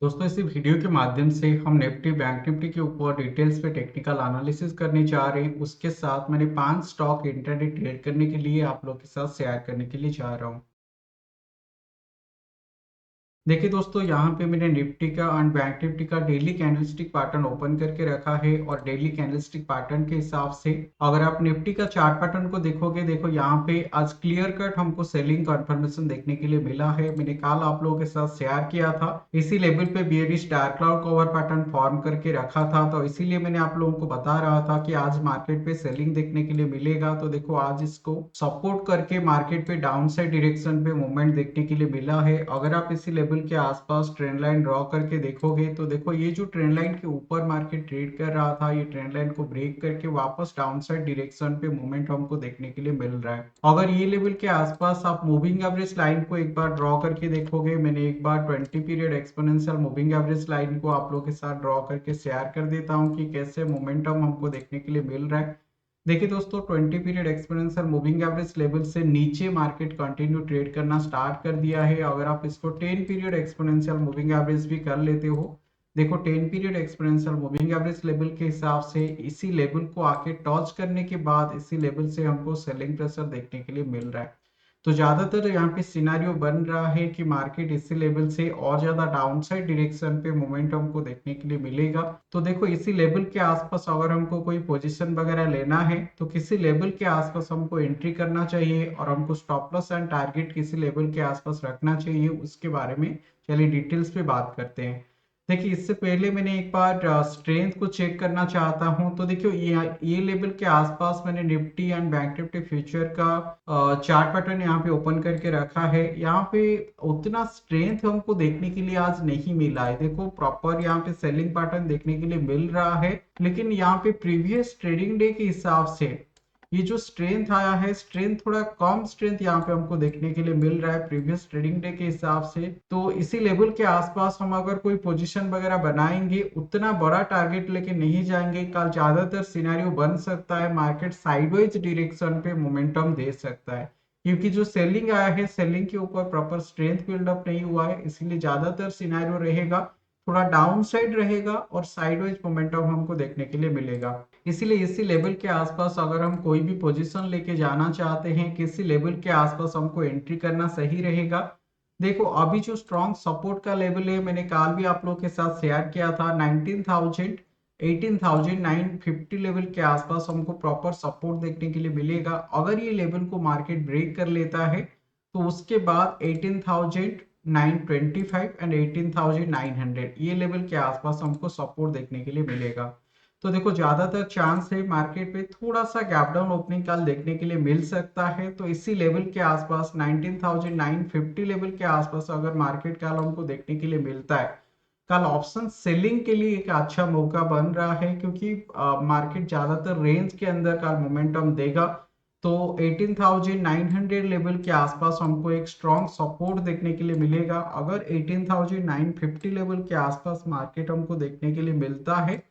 दोस्तों इस वीडियो के माध्यम से हम निफ्टी बैंक निफ्टी के ऊपर डिटेल्स पे टेक्निकल एनालिसिस करने जा रहे हैं। उसके साथ मैंने 5 स्टॉक इंट्राडे ट्रेड करने के लिए आप लोग के साथ शेयर करने के लिए जा रहा हूँ। देखिए दोस्तों, यहाँ पे मैंने निफ्टी का एंड बैंक निफ्टी का डेली कैंडलस्टिक पैटर्न ओपन करके रखा है और डेली कैंडलस्टिक पैटर्न के हिसाब से अगर आप निफ्टी का चार्ट पैटर्न को देखोगे, देखो यहाँ पे आज क्लियर कट हमको सेलिंग कंफर्मेशन देखने के लिए मिला है। मैंने कल आप लोगों के साथ शेयर किया था, इसी लेवल पे bearish dark cloud cover pattern form करके रखा था, तो इसीलिए मैंने आप लोगों को बता रहा था कि आज मार्केट पे सेलिंग देखने के लिए मिलेगा। तो देखो आज इसको सपोर्ट करके मार्केट पे डाउन साइड डायरेक्शन पे मूवमेंट देखने के लिए मिला है। अगर आप इसी लेवल के आसपास ट्रेंड लाइन ड्रॉ करके देखोगे तो देखो ये जो ट्रेंड लाइन के ऊपर मार्केट ट्रेड कर रहा था, ये ट्रेंड लाइन को ब्रेक करके वापस डाउन साइड डायरेक्शन पे मूवमेंट हमको देखने के लिए मिल रहा है। अगर ये लेवल के आसपास आप मूविंग एवरेज लाइन को एक बार ड्रॉ करके देखोगे, मैंने एक बार 20 period exponential moving average line को आप लोगों के साथ ड्रॉ करके शेयर कर देता हूँ कि कैसे मोमेंटम हमको देखने के लिए मिल रहा है। देखिए दोस्तों, 20 period exponential moving average level से नीचे मार्केट कंटिन्यू ट्रेड करना स्टार्ट कर दिया है। अगर आप इसको 10 पीरियड एक्सपोनेंशियल मूविंग एवरेज भी कर लेते हो, देखो 10 period exponential moving average level के हिसाब से इसी लेवल को आके टच करने के बाद इसी लेवल से हमको सेलिंग प्रेशर देखने के लिए मिल रहा है। तो ज्यादातर यहाँ पे सिनारियो बन रहा है कि मार्केट इसी लेवल से और ज्यादा डाउनसाइड डायरेक्शन पे मोमेंटम को देखने के लिए मिलेगा। तो देखो इसी लेवल के आसपास अगर हमको कोई पोजीशन वगैरह लेना है तो किसी लेवल के आसपास हमको एंट्री करना चाहिए और हमको स्टॉप लॉस एंड टारगेट किसी लेवल के आसपास रखना चाहिए, उसके बारे में चलिए डिटेल्स पे बात करते हैं। देखिए इससे पहले मैंने एक बार स्ट्रेंथ को चेक करना चाहता हूं, तो देखियो ये लेवल के आसपास मैंने Nifty and bank Nifty future का चार्ट पैटर्न यहाँ पे ओपन करके रखा है। यहाँ पे उतना स्ट्रेंथ हमको देखने के लिए आज नहीं मिला है। देखो प्रॉपर यहाँ पे सेलिंग पैटर्न देखने के लिए मिल रहा है, लेकिन यहाँ पे प्रीवियस ट्रेडिंग डे के हिसाब से ये जो स्ट्रेंथ आया है, स्ट्रेंथ थोड़ा कम स्ट्रेंथ यहाँ पे हमको देखने के लिए मिल रहा है प्रीवियस ट्रेडिंग डे के हिसाब से। तो इसी लेवल के आसपास हम अगर कोई पोजीशन वगैरह बनाएंगे, उतना बड़ा टारगेट लेके नहीं जाएंगे। कल ज्यादातर सिनेरियो बन सकता है मार्केट साइडवेज डायरेक्शन पे मोमेंटम दे सकता है, क्योंकि जो सेलिंग आया है सेलिंग के ऊपर प्रॉपर स्ट्रेंथ बिल्डअप नहीं हुआ है, इसीलिए ज्यादातर सिनेरियो रहेगा थोड़ा डाउन साइड रहेगा और साइडवेज मोमेंटम हमको देखने के लिए मिलेगा। इसीलिए इसी लेवल के आसपास अगर हम कोई भी पोजीशन लेके जाना चाहते हैं, किसी लेवल के आसपास हमको एंट्री करना सही रहेगा। देखो अभी जो स्ट्रॉन्ग सपोर्ट का लेवल है, मैंने कल भी आप लोग के साथ शेयर किया था, 19,000 18,950 लेवल के आसपास हमको प्रॉपर सपोर्ट देखने के लिए मिलेगा। अगर ये लेवल को मार्केट ब्रेक कर लेता है तो उसके बाद 18,925 एंड 18,900 ये लेवल के आसपास हमको सपोर्ट देखने के लिए मिलेगा। तो देखो ज्यादातर चांस है मार्केट पे थोड़ा सा गैप डाउन ओपनिंग कल देखने के लिए मिल सकता है। तो इसी लेवल के आसपास 19,950 लेवल के आसपास अगर मार्केट कल हमको देखने के लिए मिलता है, कल ऑप्शन सेलिंग के लिए एक अच्छा मौका बन रहा है, क्योंकि मार्केट ज्यादातर रेंज के अंदर कल मोमेंटम देगा। तो 18,900 लेवल के आसपास हमको एक स्ट्रॉन्ग सपोर्ट देखने के लिए मिलेगा। अगर 18,950 लेवल के आसपास मार्केट हमको देखने के लिए मिलता है,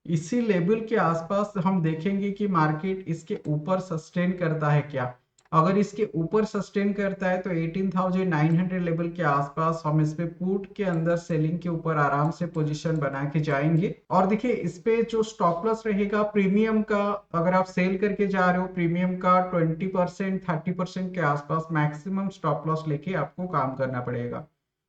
इसी लेवल के आसपास हम देखेंगे कि मार्केट इसके ऊपर सस्टेन करता है क्या। अगर इसके ऊपर सस्टेन करता है तो 18,900 लेवल के आसपास हम इस पे पुट के अंदर सेलिंग के ऊपर आराम से पोजीशन बना के जाएंगे। और देखिए इस पे जो स्टॉप लॉस रहेगा प्रीमियम का, अगर आप सेल करके जा रहे हो प्रीमियम का 20% 30% के आसपास मैक्सिमम स्टॉप लॉस लेके आपको काम करना पड़ेगा।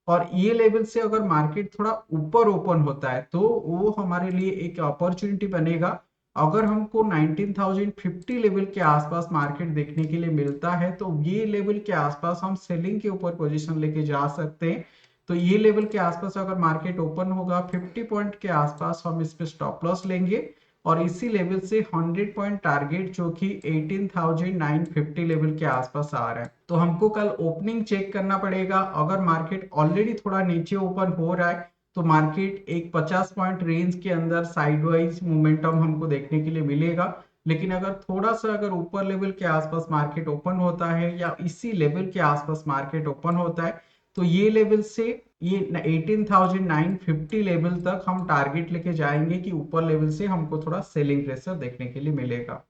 और ये लेवल से अगर मार्केट थोड़ा ऊपर ओपन होता है तो वो हमारे लिए एक अपॉर्चुनिटी बनेगा। अगर हमको 19,050 लेवल के आसपास मार्केट देखने के लिए मिलता है तो ये लेवल के आसपास हम सेलिंग के ऊपर पोजीशन लेके जा सकते हैं। तो ये लेवल के आसपास अगर मार्केट ओपन होगा 50 पॉइंट के आसपास हम इस पे स्टॉप लॉस लेंगे और इसी लेवल से 100 पॉइंट टारगेट जो कि 18,950 लेवल के आसपास आ रहा है। तो हमको कल ओपनिंग चेक करना पड़ेगा। अगर मार्केट ऑलरेडी थोड़ा नीचे ओपन हो रहा है तो मार्केट एक 50 पॉइंट रेंज के अंदर साइडवाइज मोमेंटम हमको देखने के लिए मिलेगा। लेकिन अगर थोड़ा सा अगर ऊपर लेवल के आसपास मार्केट ओपन होता है या इसी लेवल के आसपास मार्केट ओपन होता है तो ये लेवल से ये 18,950 लेवल तक हम टारगेट लेके जाएंगे कि ऊपर लेवल से हमको थोड़ा सेलिंग प्रेशर देखने के लिए मिलेगा।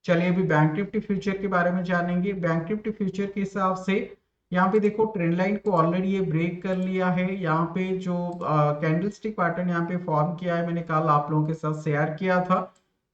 चलिए अभी बैंक निफ्टी फ्यूचर के बारे में जानेंगे। बैंक निफ्टी फ्यूचर के हिसाब से यहाँ पे देखो ट्रेंड लाइन को ऑलरेडी ये ब्रेक कर लिया है। यहाँ पे जो कैंडलस्टिक पैटर्न यहाँ पे फॉर्म किया है, मैंने कल आप लोगों के साथ शेयर किया था।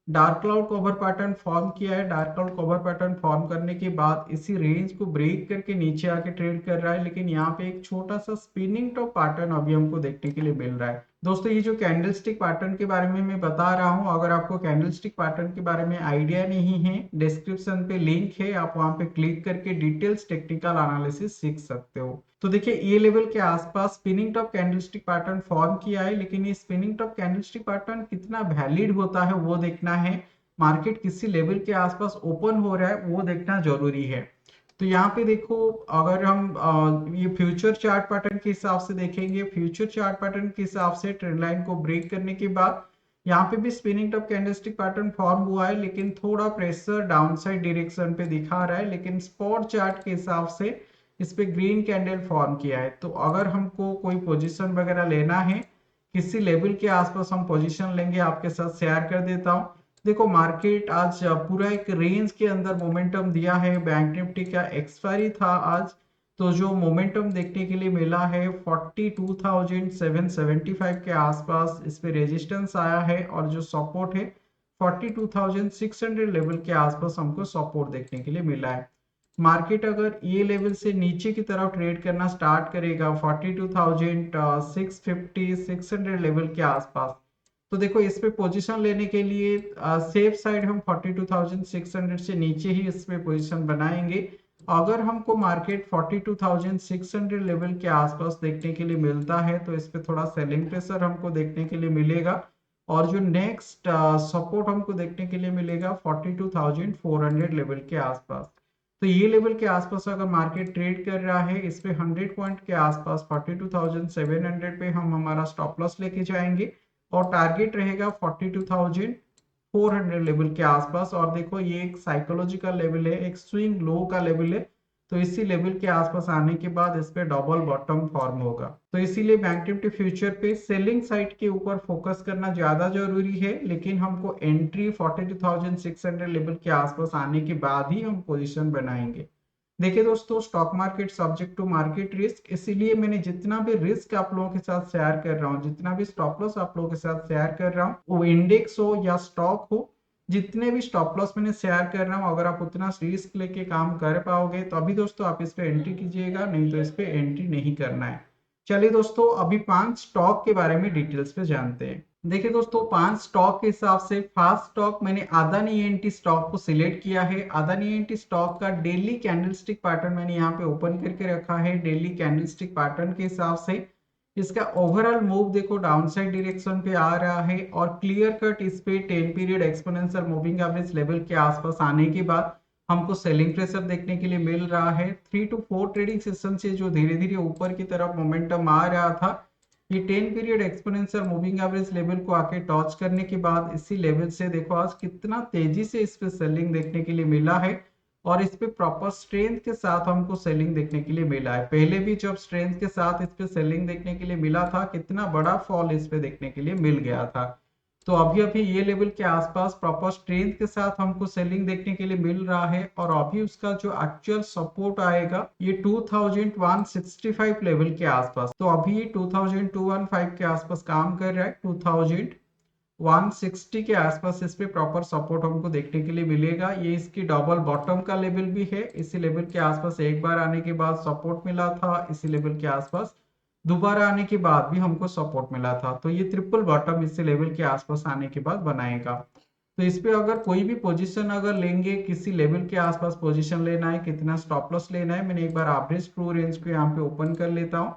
Dark cloud cover pattern form किया है। Dark cloud cover pattern form करने के बाद इसी रेंज को ब्रेक करके नीचे आके ट्रेड कर रहा है, लेकिन यहाँ पे एक छोटा सा स्पिनिंग टॉप पैटर्न अभी हमको देखने के लिए मिल रहा है। दोस्तों ये जो कैंडलस्टिक पैटर्न के बारे में मैं बता रहा हूँ, अगर आपको कैंडलस्टिक पैटर्न के बारे में आइडिया नहीं है, डिस्क्रिप्शन पे लिंक है, आप वहां पे क्लिक करके डिटेल्स टेक्निकल एनालिसिस सीख सकते हो। तो देखिए ये लेवल के आसपास spinning top candlestick pattern form किया है, लेकिन ये स्पिनिंग टॉप कैंडलस्टिक पैटर्न कितना वैलिड होता है वो देखना है। मार्केट किसी लेवल के आसपास ओपन हो रहा है वो देखना जरूरी है। तो यहाँ पे देखो, अगर हम ये फ्यूचर चार्ट पैटर्न के हिसाब से देखेंगे, फ्यूचर चार्ट पैटर्न के हिसाब से ट्रेंड लाइन को ब्रेक करने के बाद यहाँ पे भी spinning top candlestick pattern form हुआ है, लेकिन थोड़ा प्रेशर डाउनसाइड डायरेक्शन पे दिखा रहा है। लेकिन स्पॉट चार्ट के हिसाब से इस पे ग्रीन कैंडल फॉर्म किया है। तो अगर हमको कोई पोजीशन वगैरह लेना है, किसी लेवल के आसपास हम पोजीशन लेंगे, आपके साथ शेयर कर देता हूँ। देखो मार्केट आज पूरा एक रेंज के अंदर मोमेंटम दिया है। बैंक निफ्टी का एक्सपायरी था आज, तो जो मोमेंटम देखने के लिए मिला है 42,775 के आसपास इस पे रेजिस्टेंस आया है, और जो सपोर्ट है 42,600 लेवल के आसपास हमको सपोर्ट देखने के लिए मिला है। मार्केट अगर ये लेवल से नीचे की तरफ ट्रेड करना स्टार्ट करेगा 42,650 600 लेवल के आसपास, तो देखो इस पे पोजीशन लेने के लिए सेफ साइड हम 42,600 से नीचे ही इस पे पोजीशन बनाएंगे। अगर हमको मार्केट 42,600 लेवल के आसपास देखने के लिए मिलता है, तो इस पे थोड़ा सेलिंग प्रेशर हमको देखने के लिए मिलेगा। और जो नेक्स्ट सपोर्ट हमको देखने के लिए मिलेगा 42,400 लेवल के आसपास। तो ये लेवल के आसपास अगर मार्केट ट्रेड कर रहा है, इस पे 100 पॉइंट के आसपास 42,700 पे हम हमारा स्टॉप लॉस लेके जाएंगे, और टारगेट रहेगा 42,400 लेवल के आसपास। और देखो ये एक साइकोलॉजिकल लेवल है, एक स्विंग लो का लेवल है, तो इसी लेवल के आसपास आने के बाद इस पे डबल बॉटम फॉर्म होगा। तो इसीलिए बैंक निफ्टी फ्यूचर पे सेलिंग साइड के ऊपर फोकस करना ज्यादा जरूरी है, लेकिन हमको एंट्री 42,600 लेवल के आसपास आने के बाद ही हम पोजीशन बनाएंगे। देखिए दोस्तों, stock market subject to market risk, इसीलिए मैंने जितना भी रिस्क आप लोगों के साथ शेयर कर रहा हूँ, जितना भी स्टॉप लॉस आप लोगों के साथ शेयर कर रहा हूँ, वो इंडेक्स हो या स्टॉक हो, जितने भी स्टॉप लॉस मैंने शेयर कर रहा हूँ, अगर आप उतना रिस्क लेके काम कर पाओगे तो अभी दोस्तों आप इस पे एंट्री कीजिएगा, नहीं तो इस पे एंट्री नहीं करना है। चलिए दोस्तों, अभी 5 स्टॉक के बारे में डिटेल्स पे जानते हैं। देखिए दोस्तों, 5 स्टॉक के हिसाब से फर्स्ट स्टॉक मैंने अदानी एनटी स्टॉक को सिलेक्ट किया है। अदानी एनटी स्टॉक का डेली कैंडलस्टिक पैटर्न मैंने यहाँ पे ओपन करके रखा है। डेली कैंडलस्टिक पैटर्न के हिसाब से इसका ओवरऑल मूव देखो डाउनसाइड डायरेक्शन पे आ रहा है, और क्लियर कट इस पे 10 period exponential moving average level के आसपास आने के बाद हमको सेलिंग प्रेशर देखने के लिए मिल रहा है। 3 to 4 ट्रेडिंग सेशन से जो धीरे धीरे ऊपर की तरफ मोमेंटम आ रहा था, ये 10 period exponential moving average level को आके टच करने के बाद इसी लेवल से देखो आज कितना तेजी से इस पे सेलिंग देखने के लिए मिला है, और इस पे प्रॉपर स्ट्रेंथ के साथ हमको सेलिंग देखने के लिए मिला है। पहले भी जब स्ट्रेंथ के साथ इस पे सेलिंग देखने के लिए मिला था, कितना बड़ा फॉल इस पे देखने के लिए मिल गया था। तो अभी अभी ये लेवल के आसपास प्रॉपर स्ट्रेंथ के साथ हमको सेलिंग देखने के लिए मिल रहा है, और अभी उसका जो एक्चुअल सपोर्ट आएगा ये 2165 लेवल के आसपास। तो अभी ये 2215 के आसपास काम कर रहा है। 2160 के आसपास इस पे प्रॉपर सपोर्ट हमको देखने के लिए मिलेगा। ये इसकी डबल बॉटम का लेवल भी है। इसी लेवल के आसपास एक बार आने के बाद सपोर्ट मिला था, इसी लेवल के आसपास दोबारा आने के बाद भी हमको सपोर्ट मिला था। तो ये ट्रिपल बॉटम इसी लेवल के आसपास आने के बाद बनाएगा। तो इस पे अगर कोई भी पोजीशन अगर लेंगे, किसी लेवल के आसपास पोजीशन लेना है, कितना स्टॉप लॉस लेना है, मैंने एक बार एवरेज ट्रू रेंज को यहाँ पे ओपन कर लेता हूँ।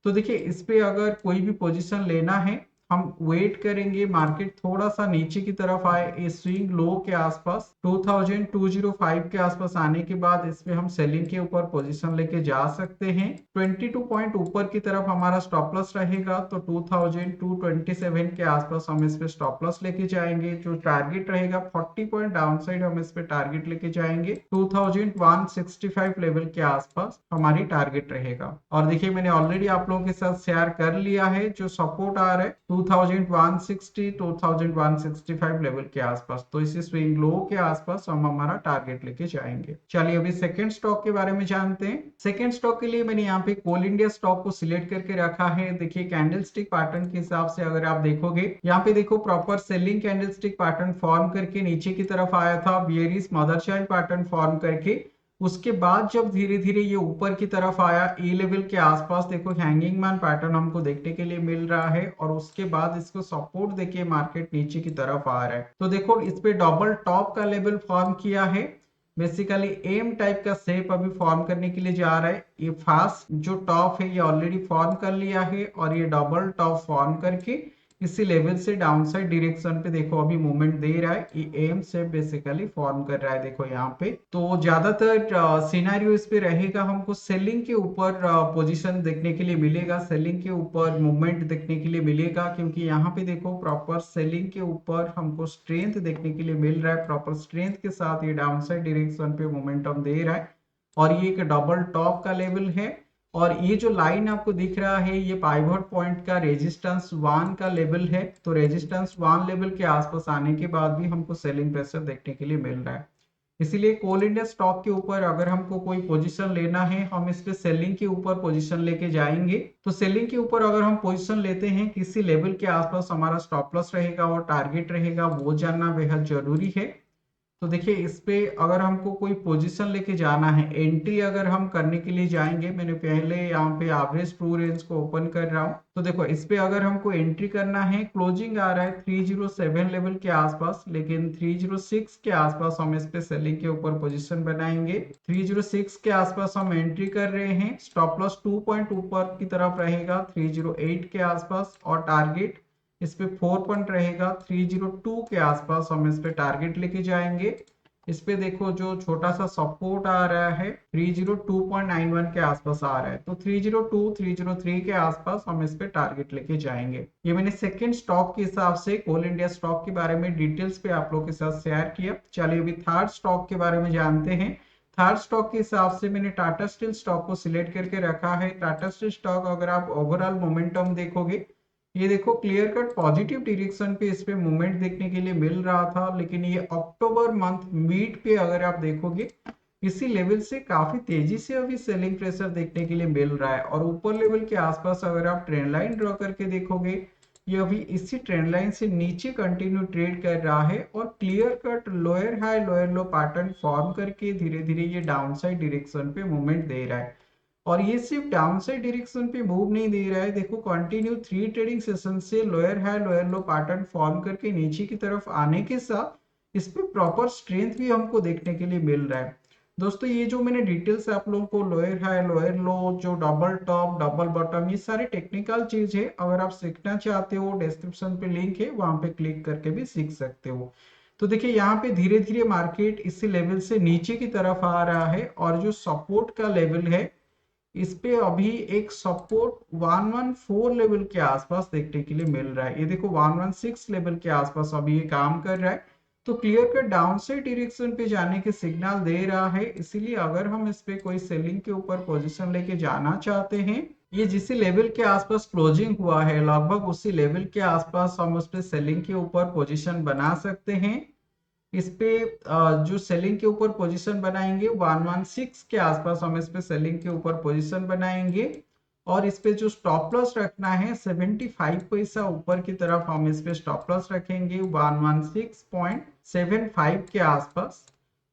तो देखिए इस पे अगर कोई भी पोजीशन लेना है, हम वेट करेंगे मार्केट थोड़ा सा नीचे की तरफ आए, इस स्विंग लो के आसपास 2205 के आसपास आने के बाद इस पे हम सेलिंग के ऊपर पोजीशन लेके जा सकते हैं। 22 पॉइंट ऊपर की तरफ हमारा स्टॉप लॉस रहेगा, तो 2227 के आसपास हम इस पे स्टॉप लॉस लेके जाएंगे। जो टारगेट रहेगा 40 पॉइंट डाउनसाइड हम इस पे टारगेट लेके जाएंगे। 2165 लेवल के आसपास हमारी टारगेट रहेगा। और देखिए मैंने ऑलरेडी आप लोगों के साथ शेयर कर लिया है, जो सपोर्ट आ रहा है 2160 2165 लेवल के आसपास, तो इसी स्विंग लो के आसपास हम हमारा टारगेट लेके जाएंगे। चलिए अभी सेकंड स्टॉक के बारे में जानते हैं। सेकंड स्टॉक के लिए मैंने यहाँ पे कोल इंडिया स्टॉक को सिलेक्ट करके रखा है। देखिए कैंडलस्टिक पैटर्न के हिसाब से अगर आप देखोगे, यहाँ पे देखो proper selling candlestick pattern form करके नीचे की तरफ आया था, bearish mother child pattern form करके। उसके बाद जब धीरे धीरे ये ऊपर की तरफ आया ए लेवल के आसपास, देखो हैंगिंग मैन पैटर्न हमको देखने के लिए मिल रहा है, और उसके बाद इसको सपोर्ट देके मार्केट नीचे की तरफ आ रहा है। तो देखो इस पे डबल टॉप का लेवल फॉर्म किया है, बेसिकली एम टाइप का शेप अभी फॉर्म करने के लिए जा रहा है। ये फास्ट जो टॉप है ये ऑलरेडी फॉर्म कर लिया है, और ये डबल टॉप फॉर्म करके इसी लेवल से डाउनसाइड डायरेक्शन पे देखो अभी मूवमेंट दे रहा है। ये एम से बेसिकली फॉर्म कर रहा है देखो यहाँ पे। तो ज्यादातर सिनेरियो इस पे रहेगा, हमको सेलिंग के ऊपर पोजीशन देखने के लिए मिलेगा, सेलिंग के ऊपर मूवमेंट देखने के लिए मिलेगा, क्योंकि यहाँ पे देखो प्रॉपर सेलिंग के ऊपर हमको स्ट्रेंथ देखने के लिए मिल रहा है। प्रॉपर स्ट्रेंथ के साथ ये डाउनसाइड डायरेक्शन पे मोमेंटम दे रहा है, और ये एक डबल टॉप का लेवल है। और ये जो लाइन आपको दिख रहा है ये पाइवट पॉइंट का रेजिस्टेंस 1 का लेवल है। तो रेजिस्टेंस 1 लेवल के आसपास आने के बाद भी हमको सेलिंग प्रेशर देखने के लिए मिल रहा है। इसीलिए कोल इंडिया स्टॉक के ऊपर अगर हमको कोई पोजीशन लेना है, हम इस पे सेलिंग के ऊपर पोजीशन लेके जाएंगे। तो सेलिंग के ऊपर अगर हम पोजीशन लेते हैं, किसी लेवल के आसपास हमारा स्टॉप लॉस रहेगा और टारगेट रहेगा, वो जानना बेहद जरूरी है। तो देखिए इस पे अगर हमको कोई पोजीशन लेके जाना है, एंट्री अगर हम करने के लिए जाएंगे, मैंने पहले यहाँ पे एवरेज ट्रू रेंज को ओपन कर रहा हूँ। तो देखो इस पे अगर हमको एंट्री करना है, क्लोजिंग आ रहा है 307 लेवल के आसपास, लेकिन 306 के आसपास हम इस पे सेलिंग के ऊपर पोजीशन बनाएंगे। 306 के आसपास हम एंट्री कर रहे हैं, स्टॉप लॉस 2 पॉइंट ऊपर की तरफ रहेगा 308 के आसपास, और टारगेट इस पे 4 पॉइंट रहेगा 302 के आसपास, हम इस पे टारगेट लेके जाएंगे। इस पे देखो जो छोटा सा सपोर्ट आ रहा है 302.91 के आसपास आ रहा है, तो 302 303 के आसपास हम इस पे टारगेट लेके जाएंगे। ये मैंने सेकंड स्टॉक के हिसाब से कोल इंडिया स्टॉक के बारे में डिटेल्स पे आप लोगों के साथ शेयर किया। चलिए अभी थर्ड स्टॉक के बारे में जानते हैं। थर्ड स्टॉक के हिसाब से मैंने टाटा स्टील स्टॉक को सिलेक्ट करके रखा है। टाटा स्टील स्टॉक अगर आप ओवरऑल मोमेंटम देखोगे, ये देखो क्लियर कट पॉजिटिव डायरेक्शन पे इस पे मूवमेंट देखने के लिए मिल रहा था, लेकिन ये अक्टूबर मंथ मिड पे अगर आप देखोगे, इसी लेवल से काफी तेजी से अभी सेलिंग प्रेशर देखने के लिए मिल रहा है। और ऊपर लेवल के आसपास अगर आप ट्रेंड लाइन ड्रॉ करके देखोगे, ये अभी इसी ट्रेंड लाइन से नीचे कंटिन्यू ट्रेड कर रहा है, और clear cut lower high lower लो पैटर्न फॉर्म करके धीरे धीरे ये डाउनसाइड डायरेक्शन पे मूवमेंट दे रहा है। और ये सिर्फ डाउनसाइड डायरेक्शन पे मूव नहीं दे रहा है, देखो कंटिन्यू 3 ट्रेडिंग सेशन से लोअर हाई लोअर लो पैटर्न फॉर्म करके नीचे की तरफ आने के साथ इस पे प्रॉपर स्ट्रेंथ भी हमको देखने के लिए मिल रहा है। दोस्तों ये जो मैंने डिटेल्स आप लोगों को लोअर हाई लोअर लो, जो डबल टॉप डबल बॉटम, ये सारे टेक्निकल चीज है। अगर आप सीखना चाहते हो, डिस्क्रिप्शन पे लिंक है, वहां पे क्लिक करके भी सीख सकते हो। तो देखिए यहाँ पे धीरे धीरे मार्केट इसी लेवल से नीचे की तरफ आ रहा है, और जो सपोर्ट का लेवल है इस पे अभी एक सपोर्ट 114 लेवल के आसपास देखने के लिए मिल रहा है। ये देखो 116 लेवल के आसपास अभी ये काम कर रहा है, तो क्लियर कट डाउनसाइड डायरेक्शन पे जाने के सिग्नल दे रहा है। इसीलिए अगर हम इस पे कोई सेलिंग के ऊपर पोजीशन लेके जाना चाहते हैं, ये जिस लेवल के आसपास क्लोजिंग हुआ है लगभग उसी लेवल के आसपास हम उस पे सेलिंग के ऊपर पोजीशन बना सकते हैं। इस पे जो सेलिंग के ऊपर पोजीशन बनाएंगे 116 के आसपास हम इस पे सेलिंग के ऊपर पोजीशन बनाएंगे, और इस पे जो स्टॉप लॉस रखना है 75 पैसा ऊपर की तरफ हम इस पे स्टॉप लॉस रखेंगे 116.75 के आसपास,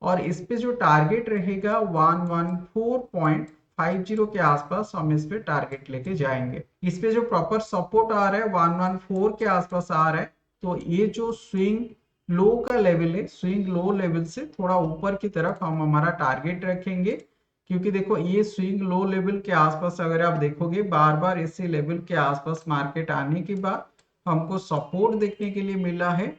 और इस पे जो टारगेट रहेगा 114.50 के आसपास हम इस पे टारगेट लेके जाएंगे। इस पे जो प्रॉपर सपोर्ट आ रहा है 114 के आसपास आ रहा है, तो ये जो स्विंग लो का लेवल है, स्विंग लो लेवल से थोड़ा ऊपर की तरफ हम हमारा टारगेट रखेंगे। क्योंकि देखो ये स्विंग लो लेवल के आसपास अगर आप देखोगे, बार बार इसी लेवल के आसपास मार्केट आने के बाद हमको सपोर्ट देखने के लिए मिला है,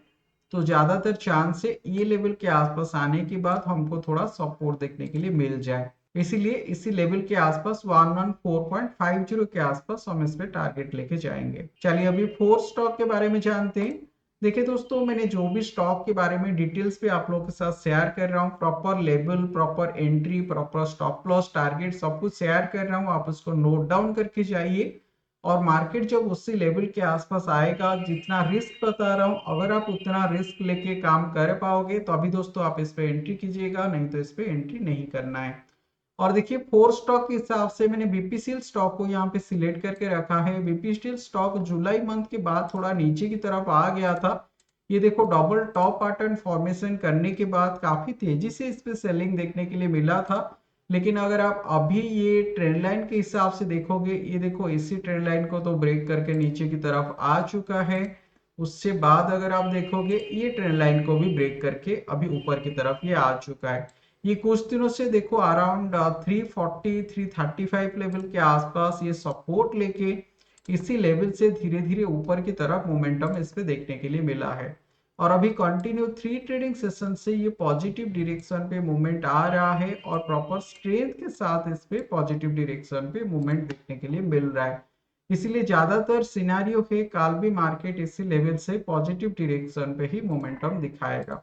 तो ज्यादातर चांस है ये लेवल के आसपास आने के बाद हमको थोड़ा सपोर्ट देखने के लिए मिल जाए। इसीलिए इसी लेवल के आसपास 114.50 के आसपास हम इस पे टारगेट लेके जाएंगे। चलिए अभी फोर्थ स्टॉक के बारे में जानते हैं। देखिए दोस्तों मैंने जो भी स्टॉक के बारे में डिटेल्स पे आप लोगों के साथ शेयर कर रहा हूँ, proper level, proper entry, proper stop loss, target सब कुछ शेयर कर रहा हूँ, आप उसको नोट डाउन करके जाइए। और मार्केट जब उसी लेवल के आसपास आएगा, जितना रिस्क बता रहा हूं, अगर आप उतना रिस्क लेके काम कर पाओगे तो अभी दोस्तों आप इस पे एंट्री कीजिएगा, नहीं तो इस पे एंट्री नहीं करना है। और देखिए 4 स्टॉक के हिसाब से मैंने बीपीसीएल स्टॉक को यहाँ पे सिलेक्ट करके रखा है। बीपीसीएल स्टॉक जुलाई मंथ के बाद थोड़ा नीचे की तरफ आ गया था। ये देखो डबल टॉप पैटर्न फॉर्मेशन करने के बाद काफी तेजी से इस पे सेलिंग देखने के लिए मिला था। लेकिन अगर आप अभी ये ट्रेंड लाइन के हिसाब से देखोगे, ये देखो इसी ट्रेंड लाइन को तो ब्रेक करके नीचे की तरफ आ चुका है। उससे बाद अगर आप देखोगे ये ट्रेंड लाइन को भी ब्रेक करके अभी ऊपर की तरफ ये आ चुका है। ये कुछ दिनों से देखो अराउंड 340 335 लेवल के आसपास ये सपोर्ट लेके इसी लेवल से धीरे धीरे ऊपर की तरफ मोमेंटम इस पे देखने के लिए मिला है। और अभी कंटिन्यू 3 ट्रेडिंग सेशन से ये पॉजिटिव डायरेक्शन पे मूवमेंट आ रहा है और प्रॉपर स्ट्रेंथ के साथ इस पे पॉजिटिव डायरेक्शन पे मूवमेंट देखने के लिए मिल रहा है। इसलिए ज्यादातर सिनेरियो है कल भी मार्केट इसी लेवल से पॉजिटिव डायरेक्शन पे ही मोमेंटम दिखाएगा।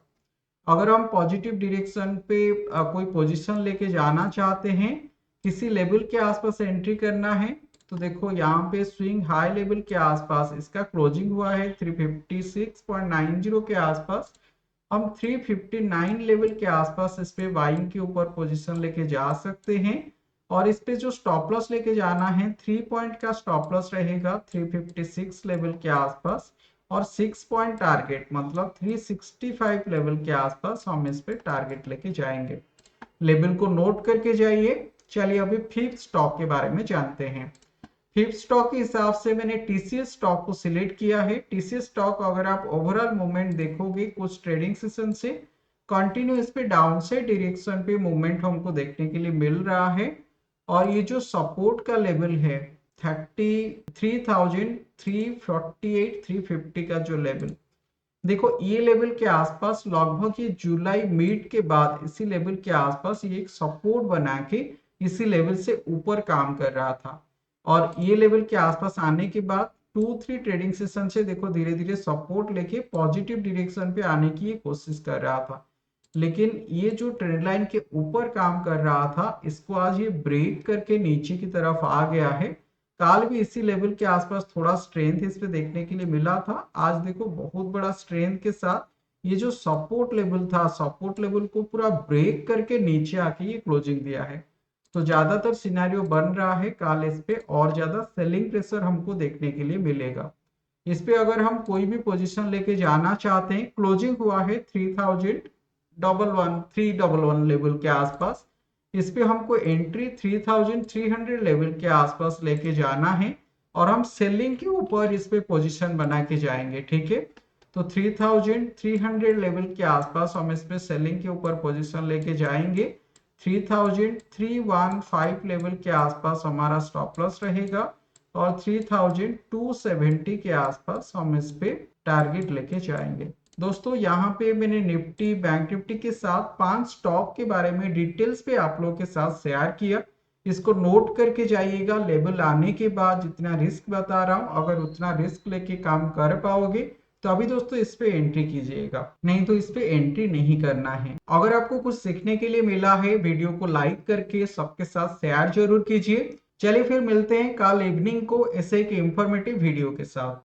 अगर हम पॉजिटिव डायरेक्शन पे कोई पोजीशन लेके जाना चाहते हैं, किसी लेवल के आसपास एंट्री करना है, तो देखो यहाँ पे स्विंग हाई लेवल के आसपास इसका क्लोजिंग हुआ है 356.90 के आसपास। हम 359 लेवल के आसपास इस पे बाइंग के ऊपर पोजीशन लेके जा सकते हैं। और इस पे जो स्टॉप लॉस लेके जाना है, 3 पॉइंट का स्टॉप लॉस रहेगा 356 लेवल के आसपास। और 6 पॉइंट टारगेट मतलब 365 लेवल के आसपास हम इस पे टारगेट लेके जाएंगे। लेवल को नोट करके जाइए। चलिए अभी फिफ्थ स्टॉक के बारे में जानते हैं। फिफ्थ स्टॉक के हिसाब से मैंने टीसीएस स्टॉक को सिलेक्ट किया है। टीसीएस स्टॉक अगर आप ओवरऑल मूवमेंट देखोगे कुछ ट्रेडिंग सेशन से कंटिन्यू इस पे डाउन साइड डायरेक्शन पे मूवमेंट हमको देखने के लिए मिल रहा है। और ये जो सपोर्ट का लेवल है 33,348 350 का जो लेवल, देखो ये लेवल के आसपास लगभग ये जुलाई मिड के बाद इसी लेवल के आसपास ये एक सपोर्ट बना के इसी लेवल से ऊपर काम कर रहा था। और ये लेवल के आसपास आने के बाद 2-3 ट्रेडिंग सेशन से देखो धीरे धीरे सपोर्ट लेके पॉजिटिव डायरेक्शन पे आने की कोशिश कर रहा था। लेकिन ये जो ट्रेंड लाइन के ऊपर काम कर रहा था, इसको आज ये ब्रेक करके नीचे की तरफ आ गया है। काल भी इसी लेवल के आसपास थोड़ा स्ट्रेंथ इस पे देखने के लिए मिला था। आज देखो बहुत बड़ा स्ट्रेंथ के साथ ये जो सपोर्ट लेवल था, सपोर्ट लेवल को पूरा ब्रेक करके नीचे आके ये क्लोजिंग दिया है। तो ज्यादातर सिनेरियो बन रहा है काल इस पे और ज्यादा सेलिंग प्रेशर हमको देखने के लिए मिलेगा। इस पे अगर हम कोई भी पोजीशन लेके जाना चाहते हैं, क्लोजिंग हुआ है 3,311 लेवल के आसपास। इस पे हमको एंट्री 3,300 लेवल के आसपास लेके जाना है और हम सेलिंग के ऊपर इस पे पोजीशन बना के जाएंगे, ठीक है। तो 3,300 लेवल के आसपास हम इस पे सेलिंग के ऊपर पोजीशन लेके जाएंगे। 3,315 लेवल के आसपास हमारा स्टॉप लॉस रहेगा और 3,270 के आसपास हम इस पे टारगेट लेके जाएंगे। दोस्तों यहाँ पे मैंने निफ्टी बैंक निफ्टी के साथ 5 स्टॉक के बारे में डिटेल्स पे आप लोगों के साथ शेयर किया। इसको नोट करके जाइएगा। लेवल आने के बाद जितना रिस्क बता रहा हूँ, अगर उतना रिस्क लेके काम कर पाओगे तो अभी दोस्तों इस पे एंट्री कीजिएगा, नहीं तो इस पे एंट्री नहीं करना है। अगर आपको कुछ सीखने के लिए मिला है, वीडियो को लाइक करके सबके साथ शेयर जरूर कीजिए। चलिए फिर मिलते हैं कल इवनिंग को ऐसे एक इंफॉर्मेटिव वीडियो के साथ।